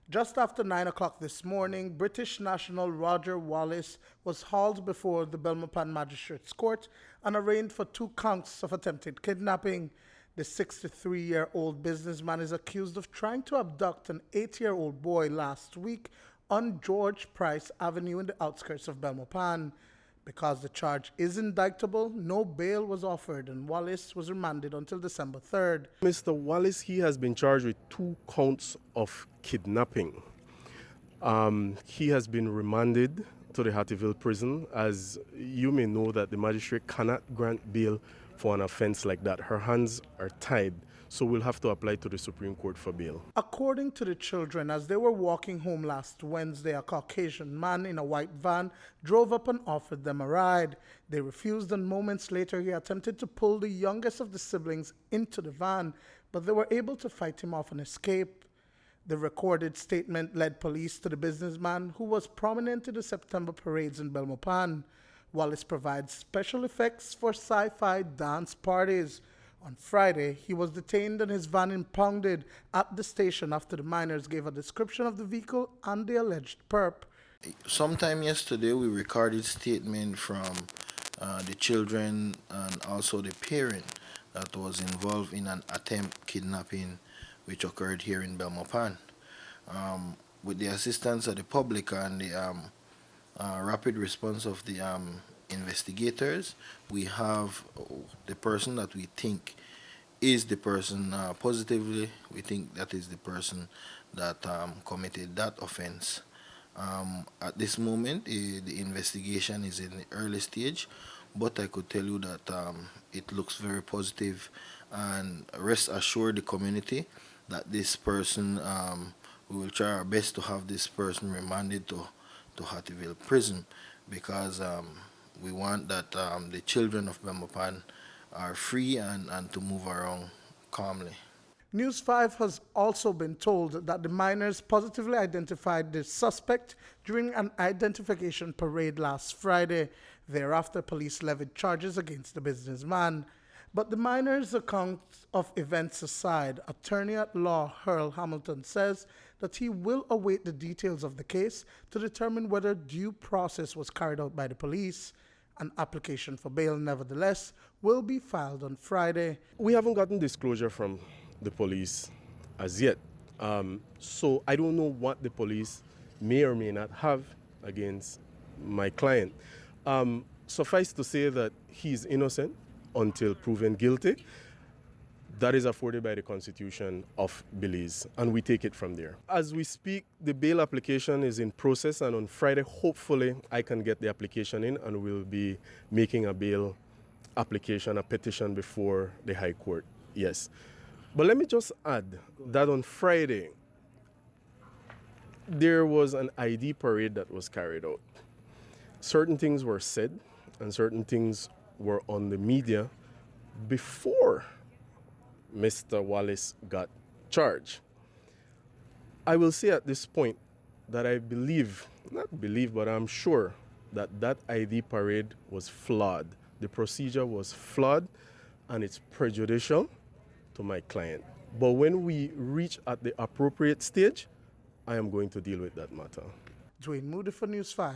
Just after 9 o'clock this morning, British national Roger Wallis was hauled before the Belmopan Magistrate's Court and arraigned for 2 counts of attempted kidnapping. The 63-year-old businessman is accused of trying to abduct an 8-year-old boy last week on George Price Avenue in the outskirts of Belmopan. Because the charge is indictable, no bail was offered and Wallis was remanded until December 3rd. Mr. Wallis, he has been charged with 2 counts of kidnapping. He has been remanded to the Hattieville prison. As you may know, that the magistrate cannot grant bail for an offense like that. Her hands are tied, so we'll have to apply to the Supreme Court for bail. According to the children, as they were walking home last Wednesday, a Caucasian man in a white van drove up and offered them a ride. They refused, and moments later he attempted to pull the youngest of the siblings into the van, but they were able to fight him off and escape. The recorded statement led police to the businessman, who was prominent in the September parades in Belmopan. Wallis provides special effects for sci-fi dance parties. On Friday, he was detained and his van impounded at the station after the miners gave a description of the vehicle and the alleged perp. Sometime yesterday, we recorded statement from the children and also the parent that was involved in an attempt kidnapping which occurred here in Belmopan. With the assistance of the public and the rapid response of the investigators, we have the person that we think is the person. Positively, we think that is the person that committed that offense. At this moment, the investigation is in the early stage, but I could tell you that it looks very positive, and rest assured the community that this person, we will try our best to have this person remanded to Hattieville prison, because we want that the children of Belmopan are free and to move around calmly. News 5 has also been told that the miners positively identified the suspect during an identification parade last Friday. Thereafter, police levied charges against the businessman. But the miners' account of events aside, attorney at law Earl Hamilton says that he will await the details of the case to determine whether due process was carried out by the police. An application for bail, nevertheless, will be filed on Friday. We haven't gotten disclosure from the police as yet, so I don't know what the police may or may not have against my client. Suffice to say that he's innocent until proven guilty. That is afforded by the Constitution of Belize, and we take it from there. As we speak, the bail application is in process, and on Friday, hopefully, I can get the application in, and we'll be making a bail application, a petition before the High Court. Yes. But let me just add that on Friday, there was an ID parade that was carried out. Certain things were said, and certain things were on the media before Mr. Wallis got charged. I will say at this point that I but I'm sure that that ID parade was flawed. The procedure was flawed, and it's prejudicial to my client. But when we reach at the appropriate stage, I am going to deal with that matter. Duane, Moody for News 5.